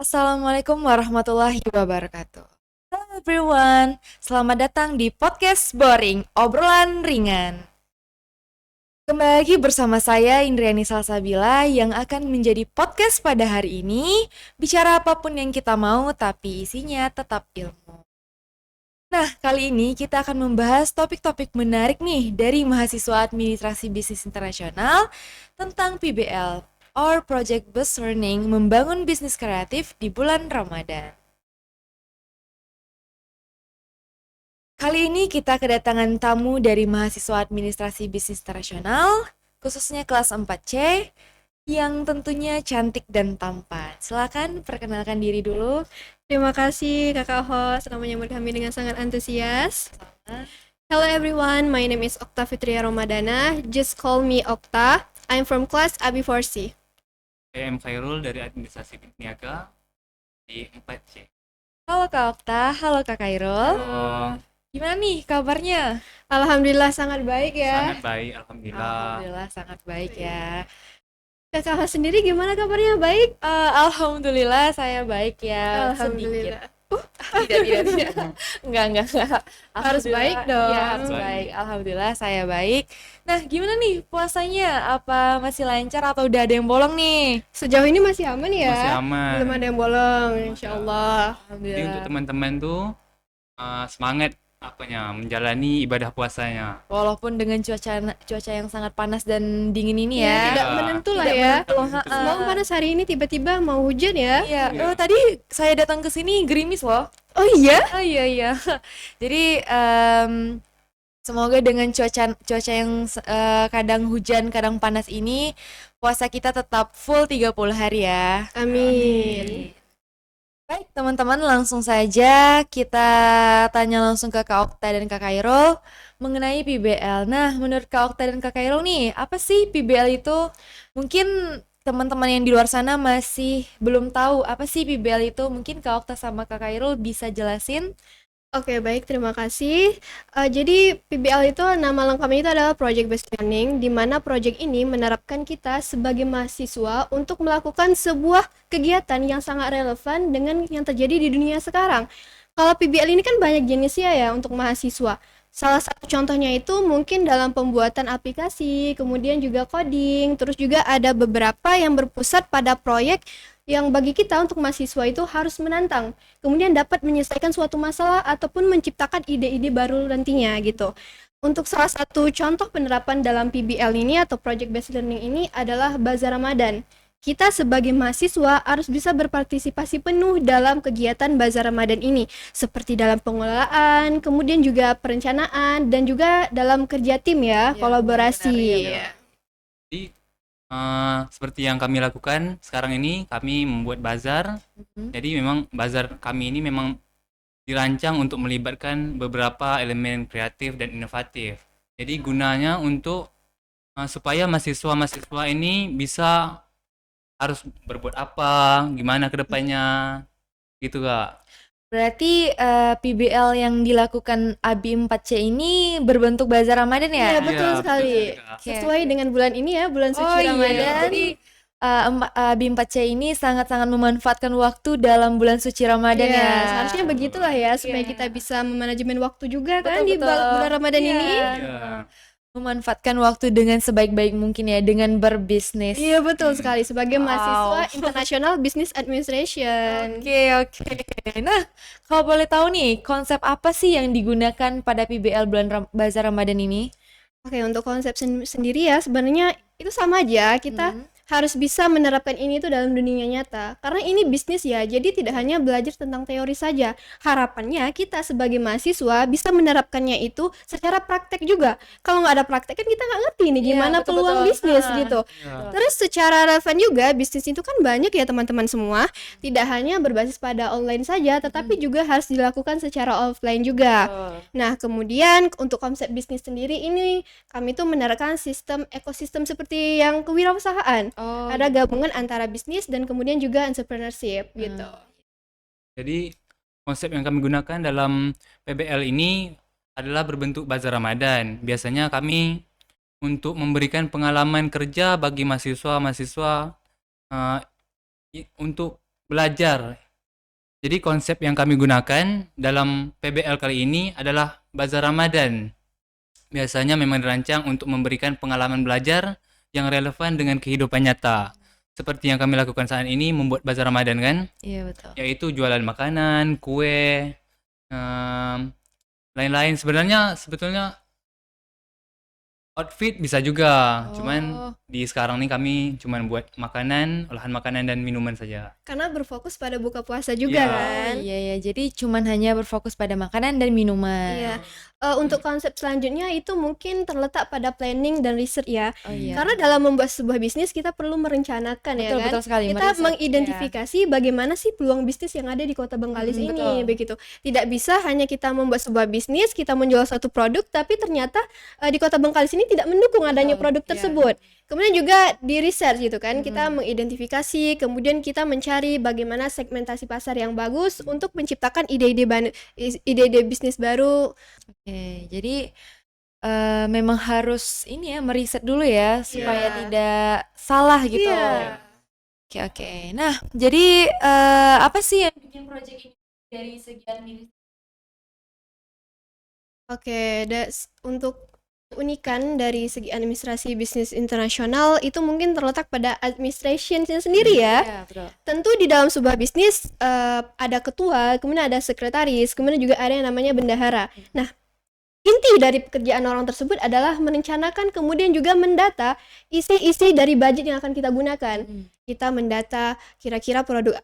Assalamualaikum warahmatullahi wabarakatuh. Hello everyone, selamat datang di podcast Boring, obrolan ringan. Kembali lagi bersama saya Indriani Salsabila yang akan menjadi podcast pada hari ini. Bicara apapun yang kita mau tapi isinya tetap ilmu. Nah, kali ini kita akan membahas topik-topik menarik nih dari mahasiswa Administrasi Bisnis Internasional tentang PBL or Project Based Learning membangun bisnis kreatif di bulan Ramadan. Kali ini kita kedatangan tamu dari mahasiswa Administrasi Bisnis Internasional, khususnya kelas 4C, yang tentunya cantik dan tampan. Silakan perkenalkan diri dulu. Terima kasih kakak host, telah menyambut kami dengan sangat antusias. Hello everyone, my name is Okta Fitria Ramadana. Just call me Okta. I'm from class AB4C. I'm Khairul dari Administrasi Niaga di 4C. Halo Kak Okta, halo Kak Khairul. Oh, Gimana nih kabarnya? Alhamdulillah sangat baik ya. sangat baik, alhamdulillah. Alhamdulillah sangat baik ya. Kakak host sendiri gimana kabarnya? Baik? Alhamdulillah saya baik ya. Alhamdulillah. Tidak. Enggak. Harus Alhamdulillah, baik dong. Iya, harus baik. Alhamdulillah saya baik. Nah, gimana nih puasanya? Apa masih lancar atau udah ada yang bolong nih? Sejauh ini masih aman ya? Masih aman. Belum ada yang bolong, insya Allah. Jadi Alhamdulillah. untuk teman-teman tuh semangat menjalani ibadah puasanya. Walaupun dengan cuaca yang sangat panas dan dingin ini ya. Tidak Iya. menentu lah Tidak ya. menentu, Semalam panas, hari ini tiba-tiba mau hujan ya. Iya, Iya. tadi saya datang ke sini gerimis loh. Oh iya? Oh iya. Jadi semoga dengan cuaca yang kadang hujan, kadang panas ini puasa kita tetap full 30 hari ya. Amin. Baik, teman-teman, langsung saja kita tanya langsung ke Kak Okta dan Kak Khairul mengenai PBL. Nah, menurut Kak Okta dan Kak Khairul nih, apa sih PBL itu? Mungkin teman-teman yang di luar sana masih belum tahu apa sih PBL itu. Mungkin Kak Okta sama Kak Khairul bisa jelasin. Oke, baik, terima kasih. Jadi PBL itu nama lengkapnya itu adalah Project Based Learning, di mana project ini menerapkan kita sebagai mahasiswa untuk melakukan sebuah kegiatan yang sangat relevan dengan yang terjadi di dunia sekarang. Kalau PBL ini kan banyak jenisnya ya untuk mahasiswa. Salah satu contohnya itu mungkin dalam pembuatan aplikasi, kemudian juga coding, terus juga ada beberapa yang berpusat pada proyek yang bagi kita untuk mahasiswa itu harus menantang, kemudian dapat menyelesaikan suatu masalah ataupun menciptakan ide-ide baru nantinya gitu. Untuk salah satu contoh penerapan dalam PBL ini atau Project Based Learning ini adalah Bazar Ramadan. Kita sebagai mahasiswa harus bisa berpartisipasi penuh dalam kegiatan Bazar Ramadan ini, seperti dalam pengelolaan, kemudian juga perencanaan, dan juga dalam kerja tim ya, Ya, kolaborasi. benar, iya, Jadi seperti yang kami lakukan sekarang ini, kami membuat bazar. Mhm. Jadi memang bazar kami ini memang dirancang untuk melibatkan beberapa elemen kreatif dan inovatif. Jadi gunanya untuk supaya mahasiswa-mahasiswa ini bisa harus berbuat apa, gimana ke depannya, gitu Kak. Berarti PBL yang dilakukan AB4C ini berbentuk Bazar Ramadan ya? Iya, betul Iya, sekali. betul, Kak. Oke, Sesuai dengan bulan ini ya, bulan suci Oh iya, Ramadan. jadi AB4C ini sangat-sangat memanfaatkan waktu dalam bulan suci Ramadan Iya, ya. seharusnya begitulah ya, supaya Iya. kita bisa memanajemen waktu juga kan Betul, di betul. bulan Ramadan Iya. ini. Iya. Memanfaatkan waktu dengan sebaik-baik mungkin ya, dengan berbisnis. Iya, betul sekali, sebagai Wow. mahasiswa International Business Administration. Oke. Nah, kalau boleh tahu nih, konsep apa sih yang digunakan pada PBL bulan Bazar Ramadan ini? Oke, untuk konsep sendiri ya, sebenarnya itu sama aja, kita Hmm. harus bisa menerapkan ini tuh dalam dunia nyata. Karena ini bisnis ya, jadi tidak hanya belajar tentang teori saja. Harapannya kita sebagai mahasiswa bisa menerapkannya itu secara praktek juga. Kalau nggak ada praktek kan kita nggak ngerti nih Iya, gimana betul-betul. peluang bisnis Ah. gitu. Iya. Terus secara relevan juga, bisnis itu kan banyak ya teman-teman semua. Tidak hanya berbasis pada online saja, tetapi juga harus dilakukan secara offline juga. Betul. Nah, kemudian untuk konsep bisnis sendiri ini, kami tuh menerapkan sistem ekosistem seperti yang kewirausahaan. Oh, Ada gabungan antara bisnis dan kemudian juga entrepreneurship gitu. Jadi konsep yang kami gunakan dalam PBL ini adalah berbentuk bazar Ramadan. Biasanya kami untuk memberikan pengalaman kerja bagi mahasiswa-mahasiswa untuk belajar. Jadi konsep yang kami gunakan dalam PBL kali ini adalah Bazar Ramadan. Biasanya memang dirancang untuk memberikan pengalaman belajar yang relevan dengan kehidupan nyata. Seperti yang kami lakukan saat ini, membuat Bazar Ramadan kan, Iya betul. yaitu jualan makanan, kue, lain-lain. Sebetulnya outfit bisa juga, cuman Oh. di sekarang nih kami cuman buat makanan, olahan makanan dan minuman saja. Karena berfokus pada buka puasa juga Iya. kan. Iya ya, jadi cuman hanya berfokus pada makanan dan minuman. Iya. Untuk konsep selanjutnya itu mungkin terletak pada planning dan riset ya. Oh iya. Karena dalam membuat sebuah bisnis kita perlu merencanakan ya Betul, kan. betul sekali. Kita Meriset, mengidentifikasi bagaimana sih peluang bisnis yang ada di Kota Bengkalis Mm, ini betul. begitu. Tidak bisa hanya kita membuat sebuah bisnis, kita menjual satu produk tapi ternyata di Kota Bengkalis ini tidak mendukung adanya Betul, produk iya. tersebut. Kemudian juga di research gitu kan, kita Mm. mengidentifikasi, kemudian kita mencari bagaimana segmentasi pasar yang bagus untuk menciptakan ide-ide bisnis baru. Oke, jadi memang harus ini ya meriset dulu ya supaya Iya. tidak salah gitu. Iya. Oke oke. Nah, jadi apa sih yang bikin proyek ini dari segi administrasi? Oke, untuk keunikan dari segi administrasi bisnis internasional itu mungkin terletak pada administration sendiri ya. Iya, betul. Tentu di dalam sebuah bisnis ada ketua, kemudian ada sekretaris, kemudian juga ada yang namanya bendahara. Nah, inti dari pekerjaan orang tersebut adalah merencanakan kemudian juga mendata isi-isi dari budget yang akan kita gunakan. Mm. Kita mendata kira-kira produk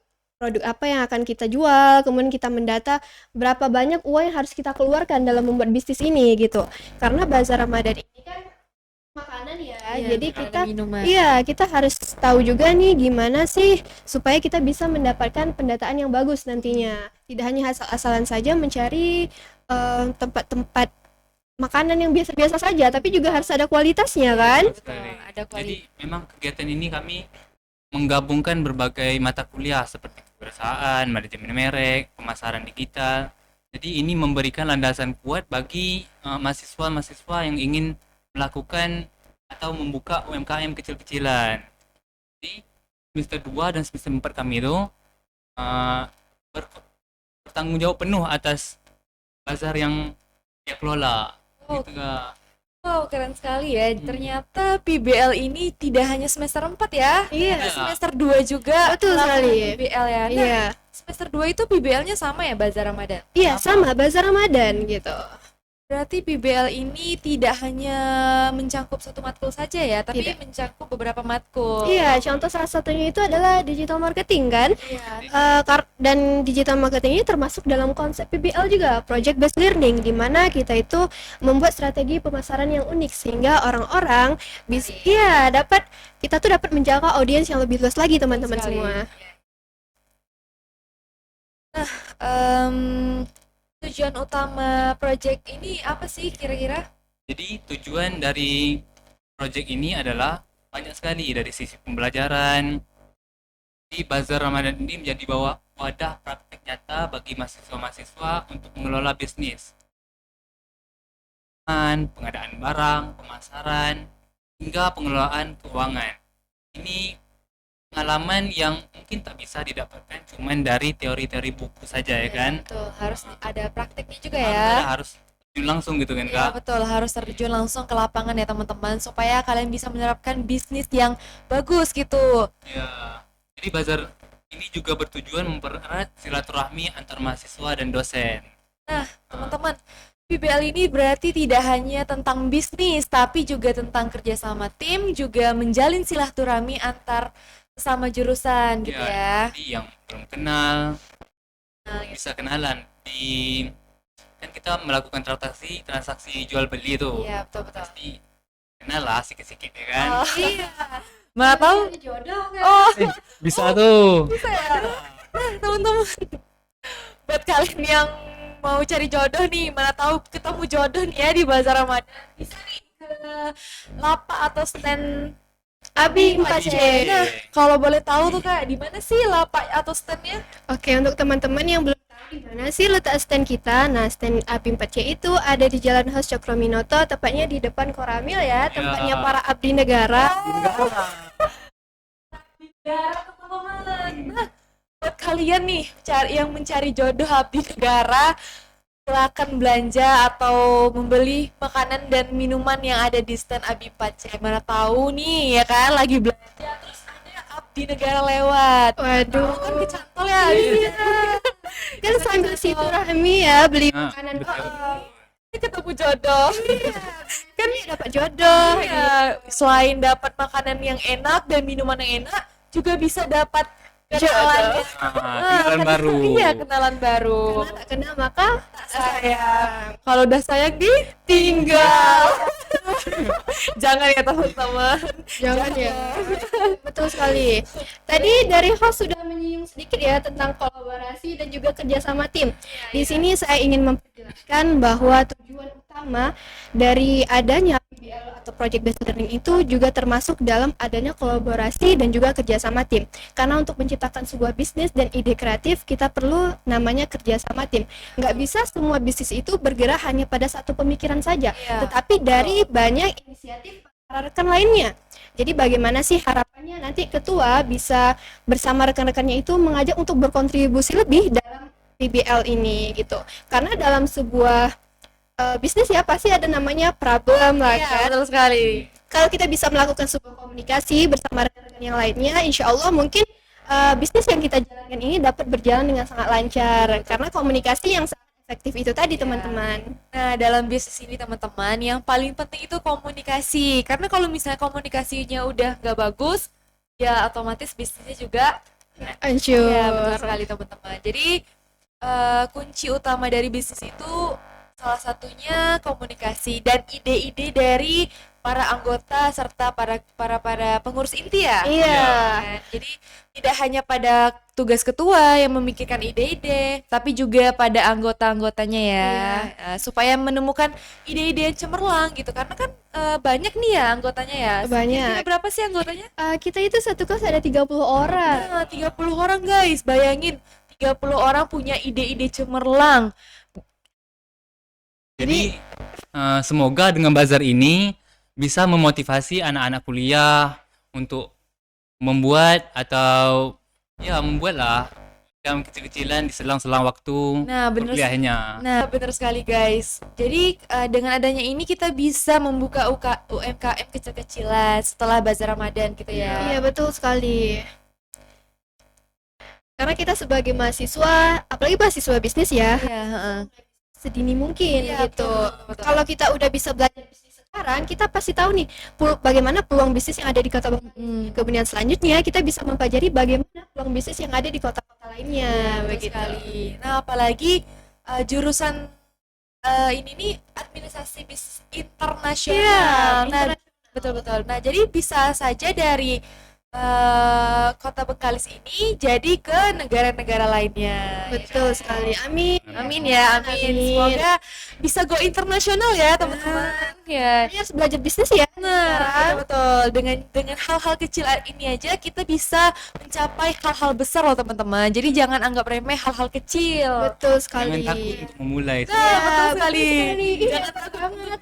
apa yang akan kita jual, kemudian kita mendata berapa banyak uang yang harus kita keluarkan dalam membuat bisnis ini gitu. Karena Bazar Ramadan ini kan makanan ya, Iya, jadi makanan kita dan minuman. iya, kita harus tahu juga nih gimana sih supaya kita bisa mendapatkan pendataan yang bagus nantinya. Tidak hanya asal-asalan saja mencari tempat-tempat makanan yang biasa-biasa saja, tapi juga harus ada kualitasnya kan? Betul, ada Jadi kualitas. memang kegiatan ini kami menggabungkan berbagai mata kuliah seperti kewirausahaan, manajemen merek, pemasaran digital. Jadi ini memberikan landasan kuat bagi mahasiswa-mahasiswa yang ingin melakukan atau membuka UMKM kecil-kecilan. Jadi semester 2 dan semester 4 kami itu bertanggung jawab penuh atas bazar yang dia kelola. Oh. Gitu, Kak. Wow, keren sekali ya. Ternyata PBL ini tidak hanya semester 4 ya. Iya. Semester 2 juga Betul melakukan sekali. PBL ya. Nah, Iya. semester 2 itu PBL-nya sama ya, Bazar Ramadan. Iya, sama Bazar Ramadan gitu. Berarti PBL ini tidak hanya mencakup satu matkul saja ya, tapi Tidak. mencakup beberapa matkul. Iya, contoh salah satunya itu adalah digital marketing kan? Iya. Dan digital marketing ini termasuk dalam konsep PBL juga, project based learning, di mana kita itu membuat strategi pemasaran yang unik sehingga orang-orang bisa kita tuh dapat menjangkau audiens yang lebih luas lagi teman-teman Sekali. semua. Tujuan utama project ini apa sih kira-kira? Jadi tujuan dari proyek ini adalah banyak sekali dari sisi pembelajaran. Di Bazar Ramadan ini menjadi wadah praktek nyata bagi mahasiswa-mahasiswa untuk mengelola bisnis. Pengadaan barang, pemasaran, hingga pengelolaan keuangan. Ini pengalaman yang mungkin tak bisa didapatkan cuman dari teori-teori buku saja ya kan. Betul, harus ada prakteknya juga ya. Harus terjun langsung gitu kan Iya Kak. betul, harus terjun langsung ke lapangan ya teman-teman supaya kalian bisa menerapkan bisnis yang bagus gitu. Ya, jadi bazar ini juga bertujuan mempererat silaturahmi antar mahasiswa dan dosen. Teman-teman, PBL ini berarti tidak hanya tentang bisnis tapi juga tentang kerjasama tim, juga menjalin silaturahmi antar sesama jurusan gitu ya. Jadi yang belum kenal Nah, bisa kenalan kan kita melakukan transaksi jual beli itu. iya betul betul. Pasti kenal lah sikit-sikit ya kan. Oh, Iya. mana tahu? Jodoh kan? Oh, Bisa tuh. bisa ya. Nah, teman-teman, buat kalian yang mau cari jodoh nih, mana tahu ketemu jodoh nih ya di Bazar Ramadan, bisa nih ke lapak atau stand Abi 4C. Nah, kalau boleh tahu tuh Kak, di mana sih lapak atau standnya? Oke, untuk teman-teman yang belum tahu di mana sih letak stand kita, nah stand Abi 4C itu ada di Jalan Hos Cokroaminoto, tepatnya di depan Koramil ya, tempatnya para abdi negara. Darat teman-teman. Nah, buat kalian nih yang mencari jodoh abdi negara, silakan belanja atau membeli makanan dan minuman yang ada di stand Abi Pace. Mana tahu nih ya kan lagi belanja terus ada abdi negara lewat. Waduh, Kan kecantol ya. iya. Kan sambil silaturahmi ya beli Ah, makanan betul. Ini ketemu jodoh. kan dapat jodoh. Iya, selain dapat makanan yang enak dan minuman yang enak, juga bisa dapat kenalan. Kenalan baru. Iya, kenalan baru. Karena tak kenal maka tak sayang. Kalau udah sayang ditinggal. Jangan ya teman-teman. Jangan ya. Betul sekali. Tadi dari host sudah menyinggung sedikit ya tentang kolaborasi dan juga kerjasama tim. Di sini saya ingin memperjelaskan bahwa tujuan utama dari adanya PBL atau Project Based Learning itu juga termasuk dalam adanya kolaborasi dan juga kerjasama tim. Karena untuk menciptakan sebuah bisnis dan ide kreatif kita perlu namanya kerjasama tim. Nggak bisa semua bisnis itu bergerak hanya pada satu pemikiran saja, Iya. tetapi dari banyak inisiatif para rekan lainnya. Jadi bagaimana sih harapannya nanti ketua bisa bersama rekan-rekannya itu mengajak untuk berkontribusi lebih dalam PBL ini gitu. Karena dalam sebuah bisnis ya pasti ada namanya problem lah Iya, kan. betul sekali. Kalau kita bisa melakukan sebuah komunikasi bersama rekan-rekan yang lainnya, insya Allah mungkin bisnis yang kita jalankan ini dapat berjalan dengan sangat lancar karena komunikasi yang sangat efektif itu tadi teman-teman. Nah, dalam bisnis ini teman-teman, yang paling penting itu komunikasi. Karena kalau misalnya komunikasinya udah nggak bagus, ya otomatis bisnisnya juga. Hancur. Ya, betul sekali teman-teman. Jadi kunci utama dari bisnis itu salah satunya komunikasi dan ide-ide dari para anggota serta para pengurus inti ya. Iya. Kan? Jadi tidak hanya pada tugas ketua yang memikirkan ide-ide, tapi juga pada anggota-anggotanya ya, supaya menemukan ide-ide yang cemerlang gitu. Karena kan banyak nih ya anggotanya ya. Banyak. Kira-kira berapa sih anggotanya? Kita itu satu kelas ada 30 orang. Nah, 30 orang guys, bayangin 30 orang punya ide-ide cemerlang. Jadi semoga dengan bazar ini bisa memotivasi anak-anak kuliah untuk membuat atau ya membuatlah yang kecil-kecilan di selang-selang waktu Nah, bener. kuliahnya. Nah, benar sekali guys. Jadi dengan adanya ini kita bisa membuka UMKM kecil-kecilan setelah bazar Ramadan gitu ya. Iya betul sekali. Karena kita sebagai mahasiswa, apalagi mahasiswa bisnis ya, Iya, heeh. sedini mungkin Iya, gitu. betul. Kalau kita udah bisa belajar bisnis sekarang, kita pasti tahu nih bagaimana peluang bisnis yang ada di kota Bengkulu. Kemudian selanjutnya kita bisa mempelajari bagaimana peluang bisnis yang ada di kota-kota lainnya, Betul begitu. sekali. Nah, apalagi jurusan ini nih administrasi bisnis internasional. Iya, Nah, betul-betul. Nah, jadi bisa saja dari kota Bengkalis ini jadi ke negara-negara lainnya. Betul sekali. Amin. Amin ya, amin. Amin. Semoga bisa go internasional ya, teman-teman. Ya. Kita harus belajar bisnis ya. Nah, betul. Dengan hal-hal kecil ini aja kita bisa mencapai hal-hal besar loh, teman-teman. Jadi jangan anggap remeh hal-hal kecil. Betul Jangan sekali. takut untuk memulai. Nah, betul sekali. Iya, Jangan takut banget.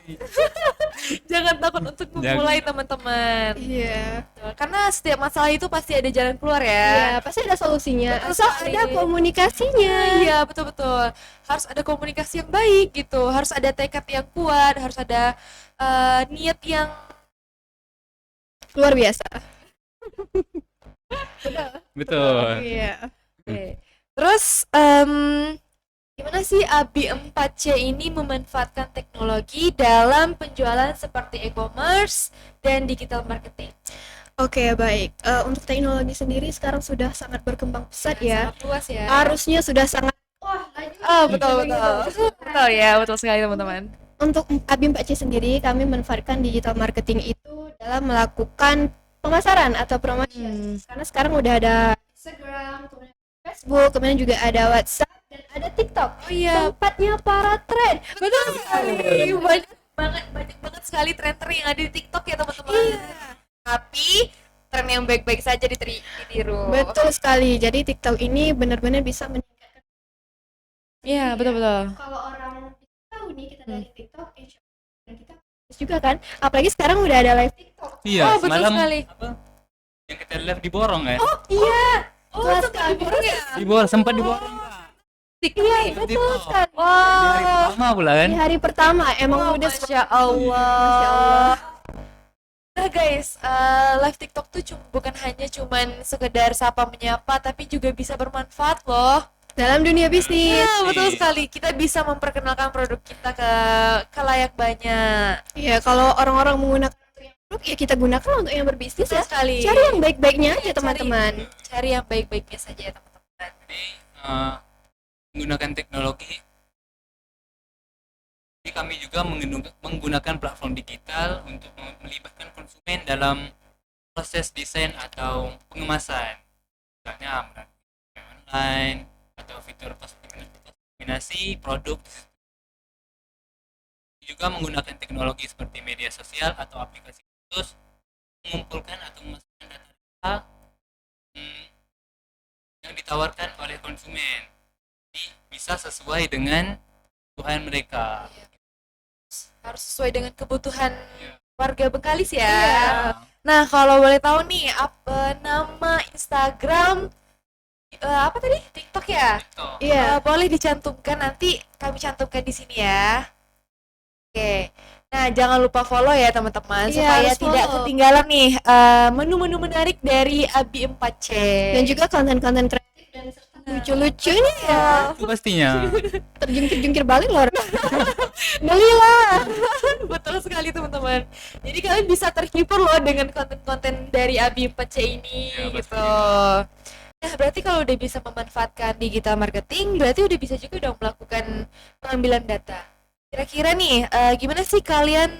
Jangan takut untuk memulai, teman-teman. Iya. Karena setiap masalah itu pasti ada jalan keluar Iya, ya. pasti ada solusinya. Betul Asal sekali. ada komunikasinya. Iya, betul-betul. Harus ada komunikasi yang baik gitu. Harus ada tekad yang kuat, harus ada niat yang Luar biasa. Betul. Iya. Oke. Terus gimana sih Abi 4C ini memanfaatkan teknologi dalam penjualan seperti e-commerce dan digital marketing? Oke, baik. Untuk teknologi sendiri sekarang sudah sangat berkembang pesat ya. Sangat luas ya. Arusnya sudah sangat laju. Oh, betul. Betul ya, betul sekali teman-teman. Untuk Abim 4C sendiri, kami memanfaatkan digital marketing itu dalam melakukan pemasaran atau promotion. Karena sekarang udah ada Instagram, kemudian Facebook, kemudian juga ada WhatsApp dan ada TikTok. Oh iya, Tempatnya para tren. betul sekali. Banyak banget sekali trender yang ada di TikTok ya teman-teman. Tapi tren yang baik-baik saja ditiru. Betul sekali. Jadi TikTok ini benar-benar bisa meningkatkan. Iya, betul-betul. Kalau orang tahu nih kita dari TikTok, insya Allah kita bagus juga kan. Apalagi sekarang udah ada live TikTok. Iya, Oh, betul semalam sekali. apa? Yang kita live di Borong kan? Iya. Oh, Kelas sempat diborong ya? Sempat diborong Kak. Iya, betul sekali. di hari Wow. pertama pula kan. Di hari pertama emang Wow, udah Masya Allah. Masya Allah. Nah guys, live TikTok tuh bukan hanya cuman sekedar sapa menyapa, tapi juga bisa bermanfaat loh. Dalam dunia bisnis. Nah, betul sekali. Kita bisa memperkenalkan produk kita ke layak banyak. Ya kalau orang-orang menggunakan produk ya kita gunakan untuk yang berbisnis Betul ya. sekali. Cari yang baik-baiknya aja Cari- teman-teman. Cari yang baik-baiknya saja ya teman-teman. Jadi menggunakan teknologi. Jadi kami juga menggunakan platform digital untuk melibatkan konsumen dalam proses desain atau pengemasan. Misalnya melalui online atau fitur kombinasi produk. Juga menggunakan teknologi seperti media sosial atau aplikasi khusus mengumpulkan atau memasukkan data yang ditawarkan oleh konsumen. Jadi bisa sesuai dengan kebutuhan mereka. Harus sesuai dengan kebutuhan Iya. warga Bengkalis ya. Iya. Nah, kalau boleh tahu nih, apa nama Instagram apa tadi? TikTok ya? TikTok. Iya. Boleh dicantumkan, nanti kami cantumkan di sini ya. Oke. Nah, jangan lupa follow ya teman-teman Iya, supaya harus tidak follow. ketinggalan nih menu-menu menarik dari Abi 4C. Dan juga konten-konten kreatif dan serta lucu-lucunya ya. Itu pastinya. Terjungkir-jungkir balik loh. Belilah. Betul sekali teman-teman. Jadi kalian bisa terhibur loh dengan konten-konten dari Abi 4C ini Ya, gitu. Nah, berarti kalau udah bisa memanfaatkan digital marketing, berarti udah bisa juga dong melakukan pengambilan data. Kira-kira nih, gimana sih kalian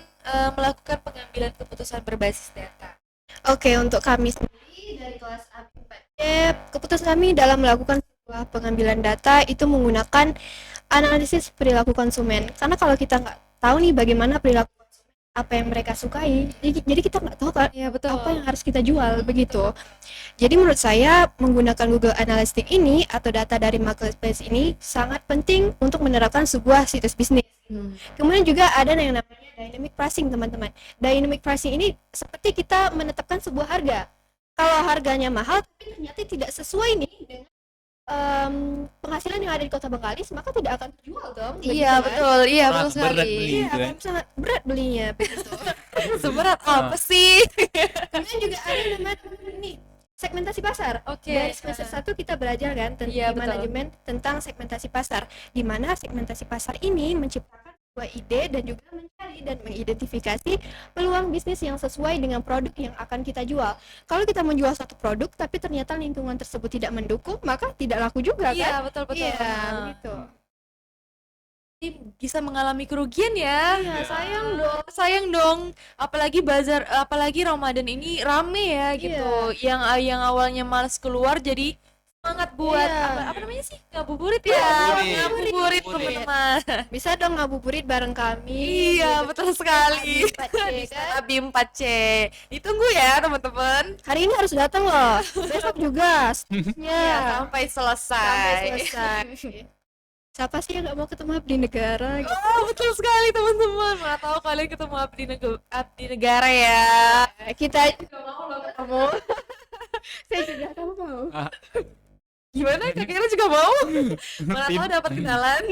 melakukan pengambilan keputusan berbasis data? Oke, untuk kami sendiri dari kelas AB4C, keputusan kami dalam melakukan sebuah pengambilan data itu menggunakan analisis perilaku konsumen. Karena kalau kita nggak tahu nih bagaimana perilaku konsumen, apa yang mereka sukai, jadi kita nggak tahu kan Iya, betul. apa yang harus kita jual begitu. Jadi menurut saya menggunakan Google Analytics ini atau data dari marketplace ini sangat penting untuk menerapkan sebuah situs bisnis. Kemudian juga ada yang namanya dynamic pricing, teman-teman. Dynamic pricing ini seperti kita menetapkan sebuah harga. Kalau harganya mahal tapi ternyata tidak sesuai nih dengan penghasilan yang ada di Kota Bengkalis, maka tidak akan terjual dong. Iya, begitu kan? betul. Iya, Berat betul sekali. beli Iya, gitu kan. kan sangat berat belinya begitu. Seberat apa sih? Kemudian juga ada yang namanya nih segmentasi pasar. Oke. Dari semester 1 kita belajar kan tentang Iya, betul. manajemen tentang segmentasi pasar, di mana segmentasi pasar ini menciptakan sebuah ide dan juga mencari dan mengidentifikasi peluang bisnis yang sesuai dengan produk yang akan kita jual. Kalau kita menjual satu produk tapi ternyata lingkungan tersebut tidak mendukung, maka tidak laku juga kan? Iya, betul betul. Iya, begitu. Jadi bisa mengalami kerugian ya. Iya, sayang dong. Sayang dong, apalagi bazar, apalagi Ramadan ini rame ya gitu. Yang awalnya malas keluar jadi semangat buat Iya. apa namanya sih? Ngabuburit ya. Ngabuburit teman-teman. Bisa dong ngabuburit bareng kami. Iya, betul sekali. Abi 4C, Di kan? Abi 4C. Ditunggu ya teman-teman. Hari ini harus datang loh. Besok juga. Iya, sampai selesai. Sampai selesai. Siapa sih yang nggak mau ketemu abdi negara gitu? Oh, betul sekali teman-teman. Mana tahu kalian ketemu abdi negara ya. Kita juga mau loh ketemu. Saya juga, kamu mau? Gimana? Kak Kira juga mau? Mana tahu dapat kenalan.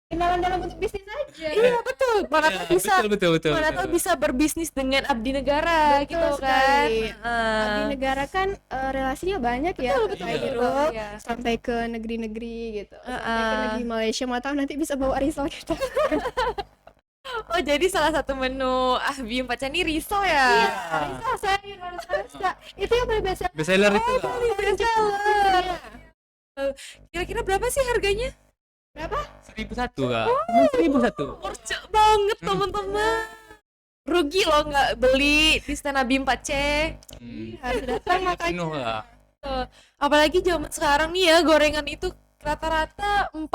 Kenalan dalam bentuk bisnis aja. Iya, betul. Mana tahu bisa betul. mana tahu bisa berbisnis dengan abdi negara Betul gitu kan. sekali. Heeh. Abdi negara kan relasinya banyak ya. Betul, dari betul, Iya. betul. Europe Iya. sampai ke negeri-negeri gitu. Sampai ke Heeh. negeri Malaysia, mau tahu nanti bisa bawa risol kita. Oh, jadi salah satu menu Abi 4C ini risol ya? Iya, risol sayur harus masak. Itu yang paling biasa. Bestseller itu Kak. Bestseller. Kira-kira berapa sih harganya? Berapa? 1.001 Kak. 1.001. Murce banget teman-teman. Rugi loh nggak beli di stand Abi 4C. Harus datang makanya. Penuh Kak. Apalagi zaman sekarang nih ya, gorengan itu rata-rata 4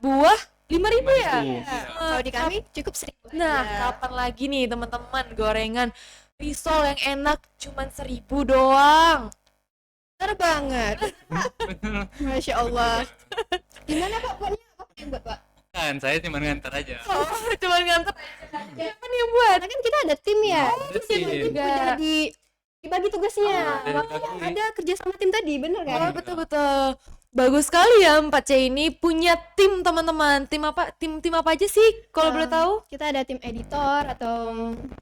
buah 5.000 ya. 5.000, iya. Kalau di kami cukup 1.000. Nah, aja. kapan lagi nih teman-teman gorengan risol yang enak cuman 1.000 doang. Bener banget. Bener. Masya Allah. Gimana Pak buatnya? Apa yang buat Pak? Kan saya cuma ngantar aja. Oh, cuman nganter. Siapa nih yang buat? Karena kan kita ada tim ya. Ada Tim tim. juga. Jadi dibagi tugasnya. dari Makanya bagi. ada kerja sama tim tadi, bener Oh, kan? betul-betul. Bagus sekali ya 4C ini punya tim, teman-teman. Tim apa? Tim apa aja sih kalau boleh tahu? Kita ada tim editor atau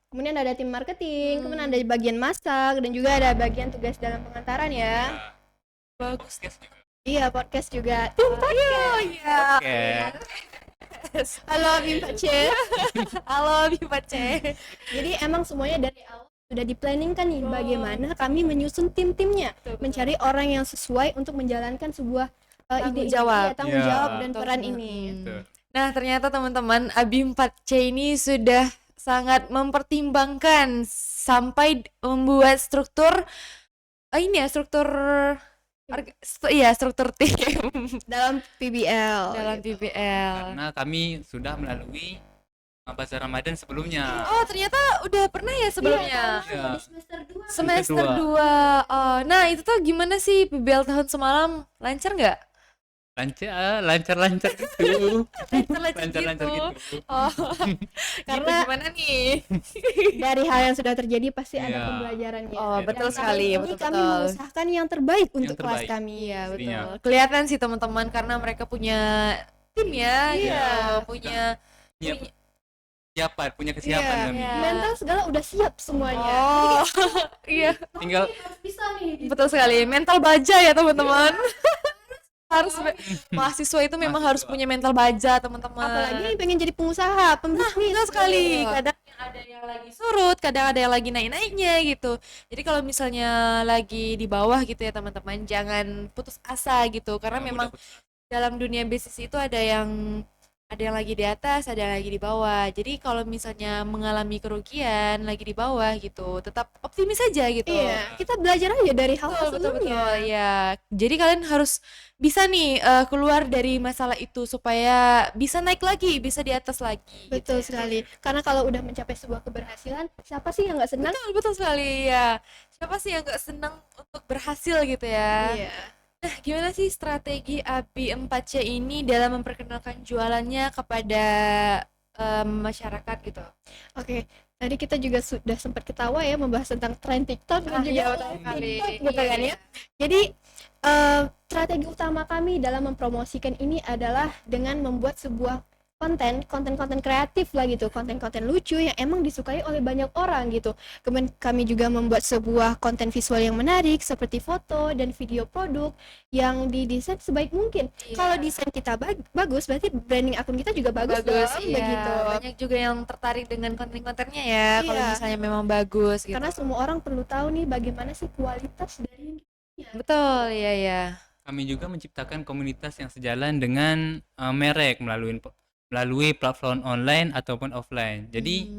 kemudian ada tim marketing, kemudian ada bagian masak dan juga ada bagian tugas dalam pengantaran ya. Bagus. Podcast juga. Iya, podcast juga. Tim podcast. Iya. Oke. Halo Bim C. Halo Bima C. Jadi emang semuanya dari awal sudah di-planningkan nih bagaimana kami menyusun tim-timnya, mencari orang yang sesuai untuk menjalankan sebuah Tanggung ide jawab. tanggung Ya. jawab dan Betul, peran betul. ini. Betul. Nah, ternyata teman-teman, Abim 4C ini sudah sangat mempertimbangkan sampai membuat struktur struktur tim Dalam PBL. dalam gitu. PBL. Karena kami sudah melalui Bazar Ramadan sebelumnya. Oh, ternyata udah pernah ya sebelumnya. Iya. Di semester 2. Semester Kedua. 2. Oh, nah itu tuh gimana sih PBL tahun semalam? Lancar nggak? Lancar-lancar gitu. Lancar-lancar gitu. gitu. Oh, Karena- gimana nih? Dari hal yang sudah terjadi pasti ada Iya. pembelajarannya. Oh, Iya. betul Dan sekali, kali ini betul kami betul. mengusahakan yang terbaik untuk kelas terbaik. kami. Iya, Pastinya. betul. Kelihatan sih teman-teman karena mereka punya tim ya, Iya. gitu. Punya Iya. punya- Punya kesiapan Iya. kami. Iya. Mental segala udah siap semuanya. Oh, iya, Tinggal Harus bisa nih. betul sekali. Mental baja ya, teman-teman. Harus mahasiswa itu memang harus Mahasiswa. punya mental baja, teman-teman. Apalagi yang pengen jadi pengusaha, pembisnis. Betul sekali. Iya. Kadang ada yang lagi surut, kadang ada yang lagi naik-naiknya gitu. Jadi kalau misalnya lagi di bawah gitu ya teman-teman, jangan putus asa gitu. Karena memang dalam dunia bisnis itu ada yang lagi di atas, ada yang lagi di bawah. Jadi kalau misalnya mengalami kerugian lagi di bawah gitu, tetap optimis aja gitu. Iya, kita belajar aja dari hal Betul, betul, betul, sebelumnya. ya. Jadi kalian harus bisa nih keluar dari masalah itu supaya bisa naik lagi, bisa di atas lagi. Betul gitu ya. sekali. Karena kalau udah mencapai sebuah keberhasilan, siapa sih yang nggak senang? Betul, betul sekali ya. Siapa sih yang gak senang untuk berhasil gitu ya? Iya. Nah, gimana sih strategi ABI 4C ini dalam memperkenalkan jualannya kepada masyarakat gitu? Oke, tadi kita juga sudah sempat ketawa ya membahas tentang tren TikTok dan juga TikTok, gitu kan ya. Jadi strategi utama kami dalam mempromosikan ini adalah dengan membuat sebuah konten kreatif lah gitu, konten lucu yang emang disukai oleh banyak orang gitu. Kemudian kami juga membuat sebuah konten visual yang menarik seperti foto dan video produk yang didesain sebaik mungkin. Iya. Kalau desain kita bagus, berarti branding akun kita juga bagus, dong, iya. begitu. Banyak juga yang tertarik dengan konten-kontennya ya, kalau Iya. misalnya memang bagus gitu. Karena semua orang perlu tahu nih bagaimana sih kualitas dari yang Betul, iya ya. kami juga menciptakan komunitas yang sejalan dengan merek melalui platform online ataupun offline. Jadi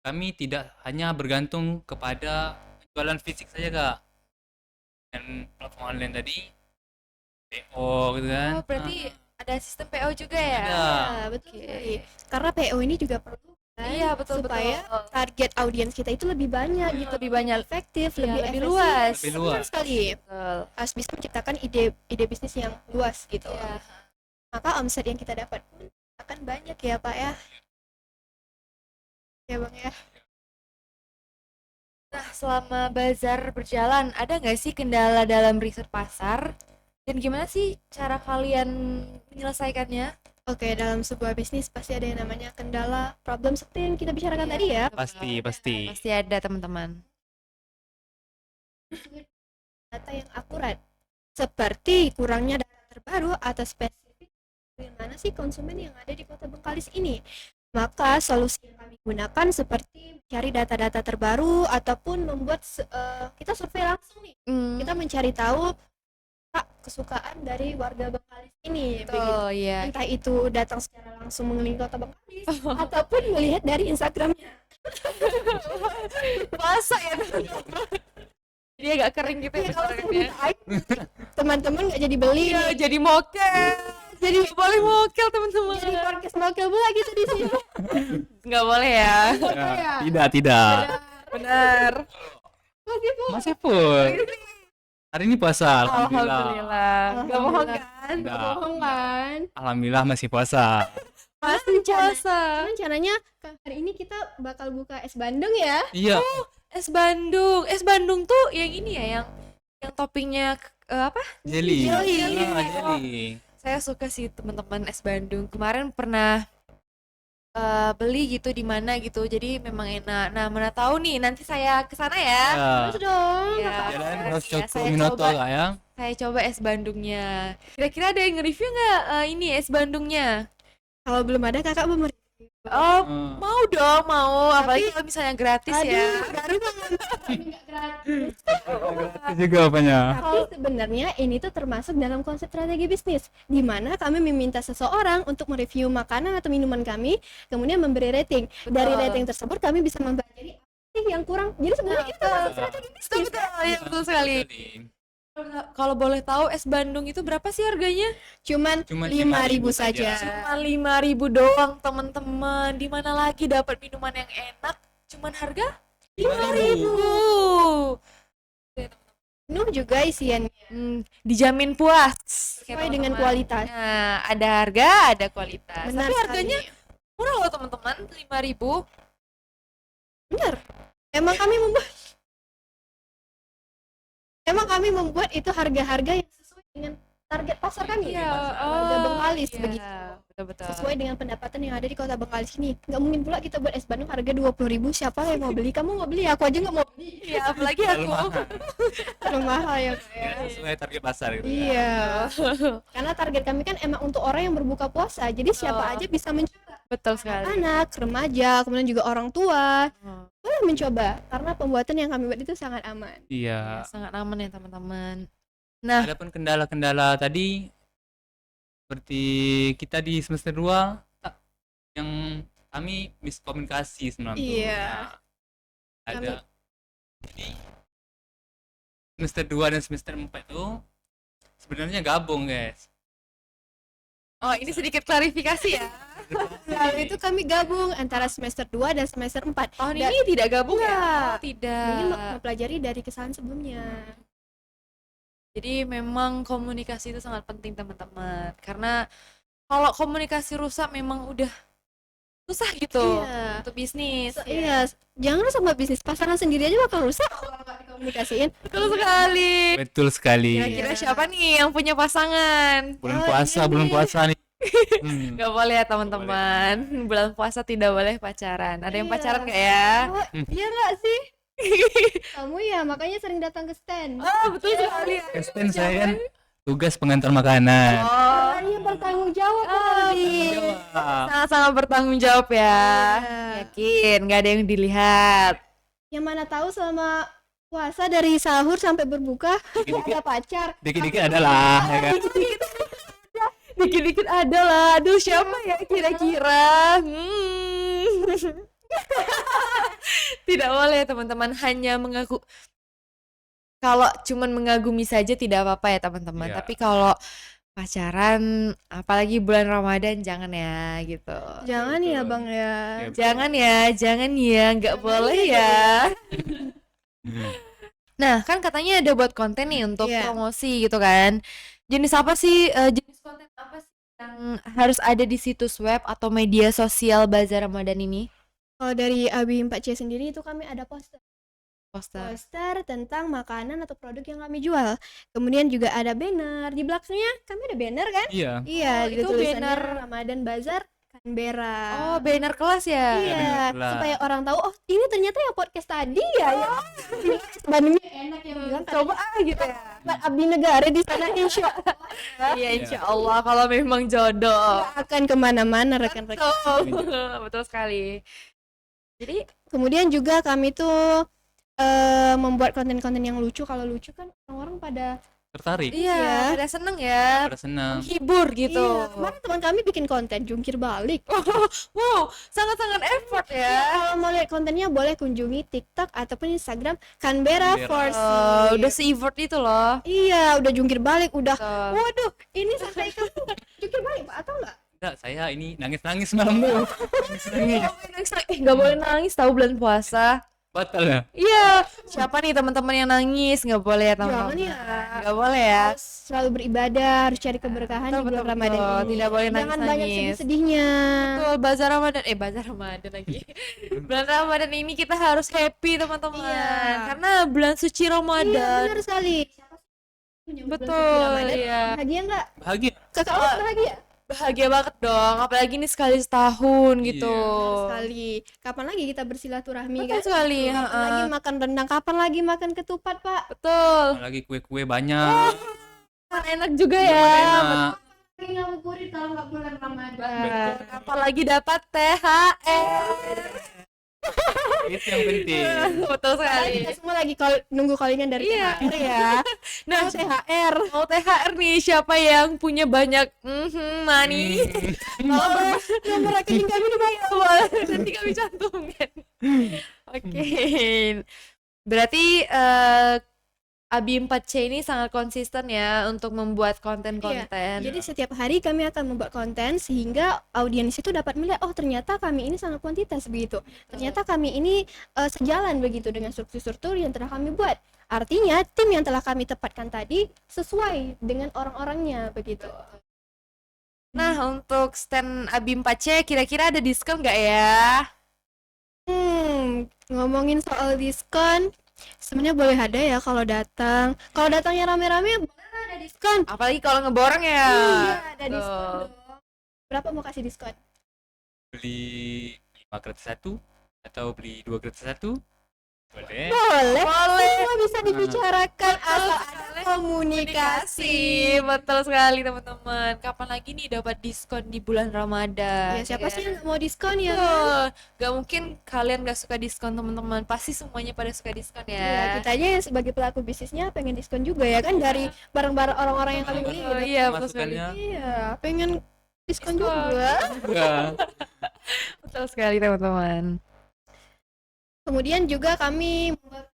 kami tidak hanya bergantung kepada jualan fisik saja kak. Dan platform online tadi PO gitu kan. Oh, berarti ada sistem PO juga ya? Ada. Ya, betul Oke. sekali. Karena PO ini juga perlu kan, Iya, betul, supaya betul. target audiens kita itu lebih banyak gitu, Lebih banyak, efektif, iya, lebih lebih efisien. luas. Lebih Benar luas. sekali. Betul. Harus bisa menciptakan ide bisnis yang luas gitu. Iya. Maka omset yang kita dapat pun akan banyak ya Pak ya. Ya Bang ya. Nah, selama bazar berjalan, ada nggak sih kendala dalam riset pasar? Dan gimana sih cara kalian menyelesaikannya? Oke, dalam sebuah bisnis pasti ada yang namanya kendala, problem seperti yang kita bicarakan tadi ya. Pasti. Pasti ada, teman-teman. Data yang akurat, seperti kurangnya data terbaru atau spesifik yang mana sih konsumen yang ada di Kota Bengkalis ini. Maka solusi yang kami gunakan seperti mencari data-data terbaru ataupun membuat kita survei langsung nih. Kita mencari tahu kesukaan dari warga Bengkalis ini, begitu. Betul, ya. Entah itu datang secara langsung mengelilingi Kota Bengkalis ataupun melihat dari Instagramnya. Masa ya, teman-teman? Dia agak kering gitu ya Iya, kalau Instagramnya. teman-teman nggak jadi beli Iya, nih. jadi mokel. Jadi nggak boleh mokel, teman-teman. Jadi podcast mokel pula gitu di sini. Nggak boleh ya. Tidak. Benar. Masih full. Hari ini puasa, alhamdulillah. Alhamdulillah. Nggak bohong Alhamdulillah. kan? Nggak. Bohong kan? Alhamdulillah masih puasa. Masih puasa. Rencananya hari ini kita bakal buka es bandeng ya. Iya. Es Bandung. Es Bandung tuh yang ini ya, yang toppingnya apa? Jelly. Jelly. Jelly. Saya suka sih teman-teman es Bandung. Kemarin pernah beli gitu di mana gitu. Jadi memang enak. Nah, mana tahu nih nanti saya ke sana ya. Ya. Terus dong. Iya. Jalan Ya, Ros Choco saya Minoto coba. Kak ya. Saya coba es Bandungnya. Kira-kira ada yang nge-review nggak ini es Bandungnya? Kalau belum ada kakak mau Oh, Hmm. mau dong, mau. Apalagi kalau misalnya gratis ya. Itu juga apanya? Tapi sebenarnya ini tuh termasuk dalam konsep strategi bisnis, di mana kami meminta seseorang untuk mereview makanan atau minuman kami, kemudian memberi rating. Dari Betul. rating tersebut kami bisa mempelajari apa sih yang kurang. Jadi sebenarnya itu termasuk strategi Betul, bisnis. betul, ya betul sekali. Kalau boleh tahu es Bandung itu berapa sih harganya? Cuman Cuman 5.000 5.000 saja. Cuma 5.000 doang, teman-teman. Di mana lagi dapat minuman yang enak? Cuman harga 5.000. Penuh juga isiannya. Dijamin puas. Sesuai dengan kualitas. Nah, ada harga, ada kualitas. Benar Tapi harganya sekali. murah loh teman-teman, 5.000. Benar. Emang kami membuat itu harga-harga yang sesuai dengan target pasar kami. Harga Bengkalis begitu. Betul-betul. Sesuai dengan pendapatan yang ada di kota Bengkalis ini. Nggak mungkin pula kita buat es Bandung harga 20.000. Siapa yang mau beli? Kamu mau beli? Aku aja nggak mau beli. Ya, apalagi Terlalu aku. mahal. Terlalu mahal ya Kak, ya. Sesuai target pasar gitu. Iya. Karena target kami kan emang untuk orang yang berbuka puasa. Jadi siapa aja bisa mencoba. Betul sekali. Anak, remaja, kemudian juga orang tua. Oh, Boleh mencoba. Karena pembuatan yang kami buat itu sangat aman. ya, Iya. sangat aman ya teman-teman. Nah, Adapun kendala-kendala tadi seperti kita di semester 2 yang kami miskomunikasi sebenarnya. Iya. Nah, ada jadi semester 2 dan semester 4 itu sebenarnya gabung, guys. oh ini sedikit klarifikasi ya. Lalu itu kami gabung antara semester 2 dan semester 4. Tahun ini tidak gabung ya? Enggak. Oh, tidak. Mungkin mempelajari dari kesalahan sebelumnya. Jadi memang komunikasi itu sangat penting teman-teman. Karena kalau komunikasi rusak memang udah susah gitu Iya. untuk bisnis. Iya, jangan sama bisnis pasangan sendiri aja bakal rusak kalau nggak dikomunikasiin. Betul sekali. Betul sekali. Kira-kira siapa nih yang punya pasangan? Bulan Oh, puasa, iya bulan nih. puasa nih. Gak boleh ya teman-teman. Bulan puasa tidak boleh pacaran. Ada yang Iya. pacaran gak ya? Oh, iya nggak sih? Kamu ya makanya sering datang ke stand. Oh betul sekali. Kristen saya kan tugas pengantar makanan. Oh, Kalian bertanggung jawab Jawab. sangat-sangat bertanggung jawab ya. Iya. Yakin, gak ada yang dilihat. Yang mana tahu selama puasa dari sahur sampai berbuka Dikit-dikit. ada pacar. Dikit-dikit adalah ya kan. Dikit-dikit ada lah. Aduh, siapa ya kira-kira? Tidak boleh teman-teman, hanya mengaku. Kalau cuman mengagumi saja tidak apa-apa ya teman-teman. Iya. Tapi kalau pacaran, apalagi bulan Ramadan, jangan ya gitu. Jangan ya Betul. bang ya. Ya, Jangan ya, nggak boleh ya. Nah, kan katanya ada buat konten nih untuk Iya. promosi gitu kan. Jenis apa sih, jenis konten apa sih yang harus ada di situs web atau media sosial Bazar Ramadan ini? Kalau dari Abi 4C sendiri itu kami ada poster Poster. tentang makanan atau produk yang kami jual. Kemudian juga ada banner. Di belakangnya kami ada banner kan? Iya. Iya, Oh, ada itu tulisannya banner. Ramadan Bazar Canberra. Oh, banner kelas ya? Iya, banner kelas. supaya orang tahu oh ini ternyata yang podcast tadi ya. Ya. Bandungnya enak yang bilang Coba gitu ya. Buat abdi negara di sana insya Allah Iya, insya Allah kalau memang jodoh. akan kemana-mana rekan-rekan. Betul, betul sekali. Jadi, Kemudian juga kami tuh membuat konten-konten yang lucu. Kalau lucu kan orang-orang pada Tertarik. iya, pada seneng ya, Pada senang. hibur gitu. Iya, kemarin teman kami bikin konten jungkir balik. Wow, sangat-sangat effort ya. Kalau mau lihat kontennya boleh kunjungi TikTok ataupun Instagram Canberra Canberra. Force. Udah se-effort itu loh. Iya, udah jungkir balik, udah. Betul. Waduh, ini sampai kamu jungkir balik Pak atau enggak? Enggak, saya ini nangis-nangis malam tuh. Nangis-nangis. Nggak boleh nangis tahu bulan puasa. Batal ya? Iya, Siapa nih teman-teman yang nangis? Nggak boleh ya teman-teman. Jangan ya. Nggak boleh ya. Harus selalu beribadah, harus cari keberkahan Betul, di bulan betul, Ramadan betul. ini. Tidak boleh Jangan banyak nangis-nangis. sedih-sedihnya. Betul, bazar Ramadan. Bazar Ramadan lagi. Bulan Ramadan ini kita harus happy teman-teman. Iya. Karena bulan suci Iya, Ramadan. benar sekali. Menyambut bulan suci Betul, Ramadan, iya. bahagia nggak? Bahagia. Kakak Aus bahagia? Bahagia banget dong. Apalagi ini sekali setahun gitu. Benar sekali. Kapan lagi kita bersilaturahmi Betul kan? sekali. Kapan lagi makan rendang? Kapan lagi makan ketupat, Pak? Betul. Apalagi kue-kue banyak. Enak juga Minuman ya. enak. Lagi ngabuburit kalau nggak bulan Ramadan. Betul. Apalagi dapat THR. Itu yang penting. Betul Padahal sekali. kita semua lagi nunggu callingan dari Iya. THR ya. Nah, Mau THR. mau THR nih, siapa yang punya banyak money? Nomor rekening kami di bawah. Nanti kami cantumkan. Oke. Berarti Abi 4C ini sangat konsisten ya untuk membuat konten-konten. Jadi setiap hari kami akan membuat konten sehingga audiens itu dapat melihat, oh ternyata kami ini sangat kuantitas begitu. Ternyata kami ini sejalan begitu dengan struktur-struktur yang telah kami buat. Artinya tim yang telah kami tepatkan tadi sesuai dengan orang-orangnya begitu. Nah, untuk stand Abi 4C kira-kira ada diskon nggak ya? Ngomongin soal diskon, sebenarnya boleh ada ya kalau datang. Kalau datangnya rame-rame boleh ada diskon. Apalagi kalau ngeborong ya. Iya, ada Tuh. diskon dong. Berapa mau kasih diskon? Beli 5 gratis 1 atau beli 2 gratis 1. Boleh. Boleh. Boleh. Semua bisa dibicarakan asal ada komunikasi. Betul sekali teman-teman. Kapan lagi nih dapat diskon di bulan Ramadan? Ya, siapa kan? sih yang nggak mau diskon ya? kan? Betul. Gak mungkin kalian gak suka diskon teman-teman. Pasti semuanya pada suka diskon Ya, ya. kita aja yang sebagai pelaku bisnisnya pengen diskon juga ya kan dari barang-barang orang-orang yang kami beli. Oh, gitu. iya, betul sekali. Masukannya. Iya, pengen diskon Diskon. juga. Ya. Betul sekali teman-teman. Kemudian juga kami membuat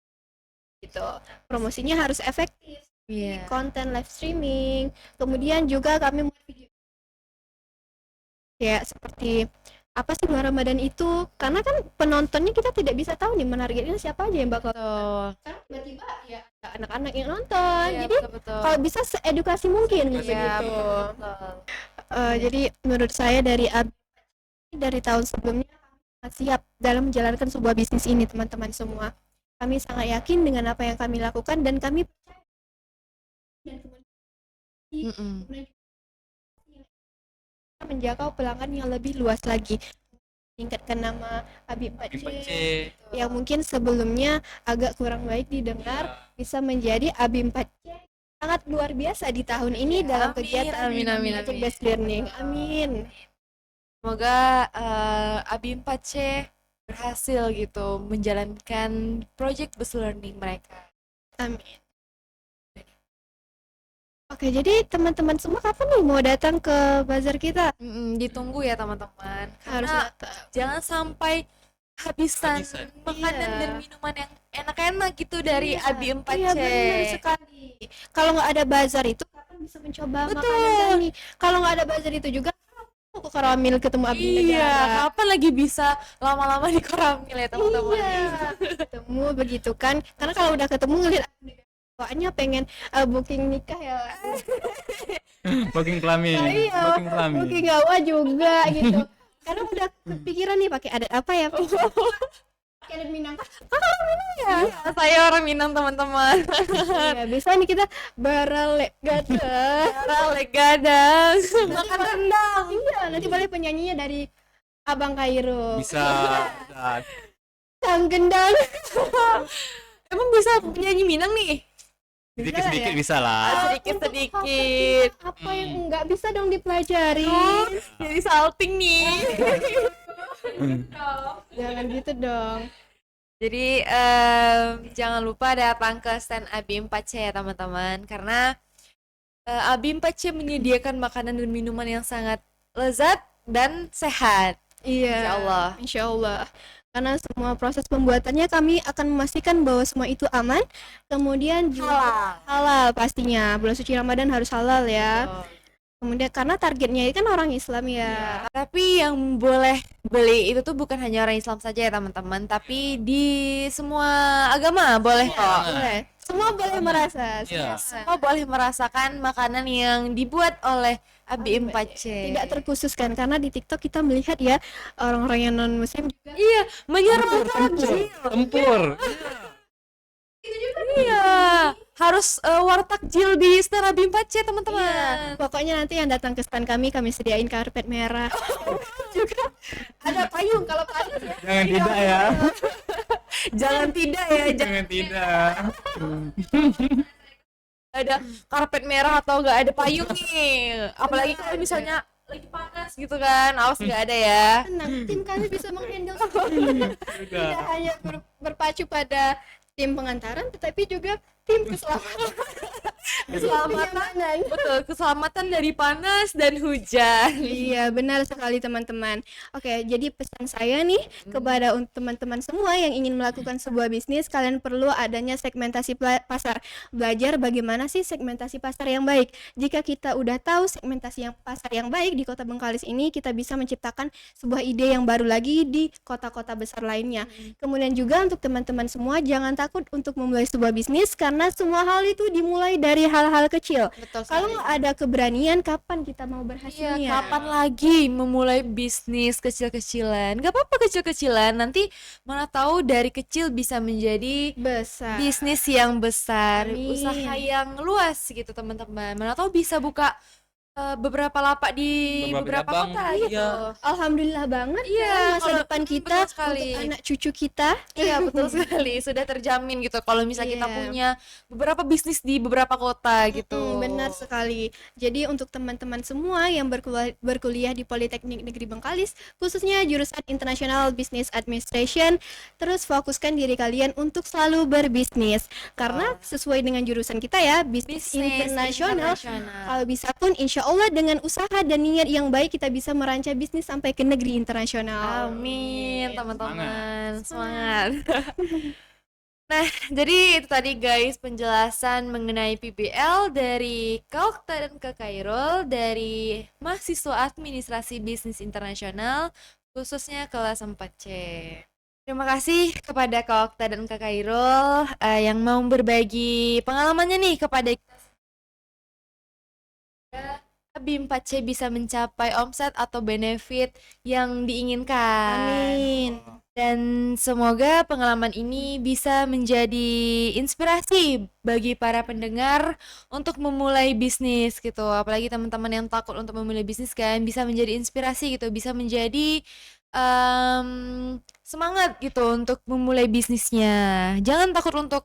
gitu. Promosinya harus efektif. Iya. Konten live streaming. Kemudian juga kami membuat video. Ya, seperti apa sih bulan Ramadan itu? Karena kan penontonnya kita tidak bisa tahu nih menargetnya siapa aja yang bakal. Betul. Karena tiba-tiba ya ada anak-anak yang nonton. Iya, Jadi betul. kalau bisa seedukasi mungkin Iya, begitu. betul. Jadi menurut saya dari tahun sebelumnya kami siap dalam menjalankan sebuah bisnis ini teman-teman semua. Kami sangat yakin dengan apa yang kami lakukan dan kami percaya dan kemudian menjangkau pelanggan yang lebih luas lagi, meningkatkan nama Abi 4C Abi 4C. yang mungkin sebelumnya agak kurang baik didengar bisa menjadi Abi 4C sangat luar biasa di tahun ini dalam Amin, kegiatan amin, amin, Project amin. Based Learning. Amin. Semoga Abi 4C berhasil gitu menjalankan project Best Learning mereka. Amin. Oke, jadi teman-teman semua kapan nih mau datang ke bazar kita? Ditunggu ya teman-teman. Harus Karena datang. jangan sampai habisan Habisan. makanan Iya. dan minuman yang enak-enak gitu dari Iya, Abi 4C. Iya, benar sekali. Kalau nggak ada bazar itu kapan bisa mencoba Betul. makanan kami? Kalau nggak ada bazar itu juga mau ke Koramil ketemu Abdi Iya, Negara. kapan lagi bisa lama-lama di Koramil ya teman-teman? Iya, ketemu begitu kan? Karena kalau udah ketemu ngeliat Abdi Negara, bawaannya pengen booking nikah ya. Booking kelamin. Iya, Booking kelamin. booking gawa juga gitu. Karena udah kepikiran nih pakai adat apa ya? Pakai adat Minang. Iya, saya orang Minang teman-teman. Iya, bisa nih kita baralek gada. Rale gadang, makan rendang. Iya, nanti boleh penyanyinya dari Abang Kairo. Bisa. Bisa. Sang gendang. Emang bisa nyanyi Minang nih? Sedikit-sedikit bisa Ah, lah. Sedikit-sedikit. Apa yang nggak bisa dong dipelajari? Oh, jadi salting nih. Jangan gitu dong. Jadi jangan lupa datang ke stand Abi 4C ya teman-teman, karena Abi 4C menyediakan makanan dan minuman yang sangat lezat dan sehat. Iya. Insya Allah. Insya Allah. Karena semua proses pembuatannya kami akan memastikan bahwa semua itu aman. Kemudian juga halal pastinya. Bulan suci Ramadan harus halal ya. Kemudian karena targetnya kan orang Islam ya. Tapi yang boleh beli itu tuh bukan hanya orang Islam saja ya teman-teman, tapi di semua agama boleh kok. Boleh. Semua boleh merasa. Iya. Semua boleh merasakan makanan yang dibuat oleh Abi Empace. Tidak terkhususkan karena di TikTok kita melihat ya orang-orang yang non muslim juga Iya, menyerbu takjil. Tempur. Iya, harus wartakjil di Stand Abi Empace teman-teman. Iya. Pokoknya nanti yang datang ke stand kami sediain karpet merah. Juga ada payung kalau panas ya. Jangan tidak ya. Jangan tidak ya, jangan Jangan tidak. ada karpet merah atau nggak ada payung nih. Apalagi kalau misalnya lagi panas gitu kan, awas nggak ada ya. Tenang, tim kami bisa menghandle tidak hanya berpacu pada tim pengantaran tetapi juga tim keselamatan. Keselamatan, betul, keselamatan dari panas dan hujan. Iya, benar sekali teman-teman. Oke, jadi pesan saya nih kepada teman-teman semua yang ingin melakukan sebuah bisnis, kalian perlu adanya segmentasi pasar. Belajar bagaimana sih segmentasi pasar yang baik. Jika kita udah tahu segmentasi yang pasar yang baik di Kota Bengkalis ini, kita bisa menciptakan sebuah ide yang baru lagi di kota-kota besar lainnya. Kemudian juga untuk teman-teman semua, jangan takut untuk memulai sebuah bisnis karena semua hal itu dimulai dari hal-hal kecil. Betul Kalau sekali. nggak ada keberanian, kapan kita mau Iya, berhasilnya? kapan lagi memulai bisnis kecil-kecilan? Gak apa-apa kecil-kecilan, nanti mana tahu dari kecil bisa menjadi Besar. bisnis yang besar, Amin. usaha yang luas gitu teman-teman. Mana tahu bisa buka beberapa lapak di beberapa cabang, kota iya. gitu. Alhamdulillah banget Iya, ya masa kalau- depan kita betul sekali. untuk anak cucu kita. Iya betul sekali, sudah terjamin gitu. Kalau misalnya kita Iya. punya beberapa bisnis di beberapa kota gitu. Benar sekali. Jadi untuk teman-teman semua yang berkuliah di Politeknik Negeri Bengkalis, khususnya jurusan International Business Administration, terus fokuskan diri kalian untuk selalu berbisnis. Karena sesuai dengan jurusan kita ya, bisnis internasional. Kalau bisa pun insya Allah dengan usaha dan niat yang baik kita bisa merancang bisnis sampai ke negeri internasional. Amin, teman-teman. Semangat. Nah, jadi itu tadi guys penjelasan mengenai PBL dari Kaukta dan ke Kairul dari mahasiswa Administrasi Bisnis Internasional khususnya kelas 4C. Terima kasih kepada Kaukta dan Kak Kairul yang mau berbagi pengalamannya nih kepada kita. BIM 4C bisa mencapai omset atau benefit yang diinginkan. Amin. Dan semoga pengalaman ini bisa menjadi inspirasi bagi para pendengar untuk memulai bisnis gitu. Apalagi teman-teman yang takut untuk memulai bisnis kan bisa menjadi inspirasi gitu, bisa menjadi semangat gitu untuk memulai bisnisnya. Jangan takut untuk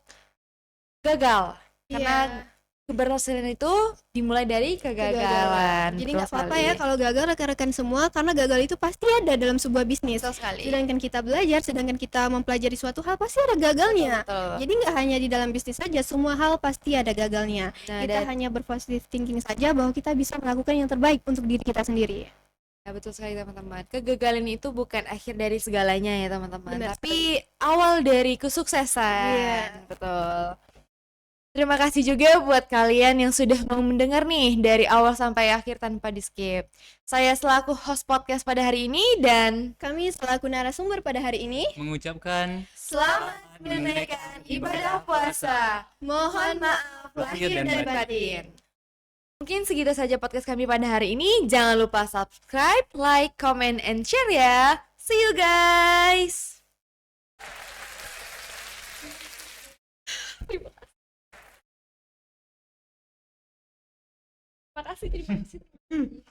gagal karena keberhasilan itu dimulai dari kegagalan. Jadi Betul nggak apa-apa sekali. ya kalau gagal rekan-rekan semua karena gagal itu pasti ada dalam sebuah bisnis. Betul sekali. Sedangkan kita belajar, sedangkan kita mempelajari suatu hal pasti ada gagalnya. Betul. Jadi nggak hanya di dalam bisnis saja, semua hal pasti ada gagalnya. Nah, Kita hanya berpositif thinking saja bahwa kita bisa melakukan yang terbaik untuk diri kita sendiri. Ya, betul sekali teman-teman. Kegagalan itu bukan akhir dari segalanya ya teman-teman, Benar tapi awal dari kesuksesan. Iya. Betul. Terima kasih juga buat kalian yang sudah mau mendengar nih dari awal sampai akhir tanpa di skip. Saya selaku host podcast pada hari ini dan Kami selaku narasumber pada hari ini Mengucapkan selamat menunaikan ibadah puasa. Mohon maaf lahir dan batin. Mungkin segitu saja podcast kami pada hari ini. Jangan lupa subscribe, like, comment, and share ya. See you guys. Terima kasih.